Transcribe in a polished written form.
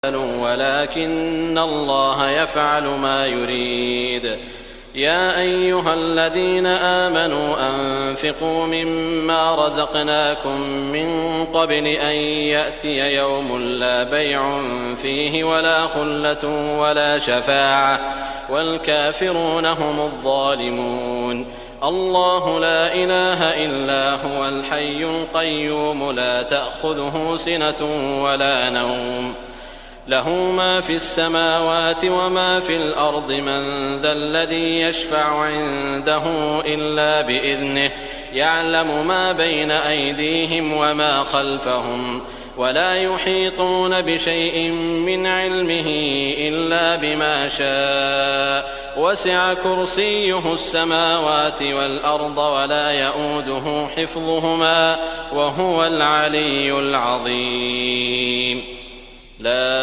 ولكن الله يفعل ما يريد. يا أيها الذين آمنوا أنفقوا مما رزقناكم من قبل أن يأتي يوم لا بيع فيه ولا خلة ولا شفاعة والكافرون هم الظالمون. الله لا إله إلا هو الحي القيوم لا تأخذه سنة ولا نوم له ما في السماوات وما في الأرض من ذا الذي يشفع عنده إلا بإذنه يعلم ما بين أيديهم وما خلفهم ولا يحيطون بشيء من علمه إلا بما شاء وسع كرسيه السماوات والأرض ولا يؤوده حفظهما وهو العلي العظيم. لا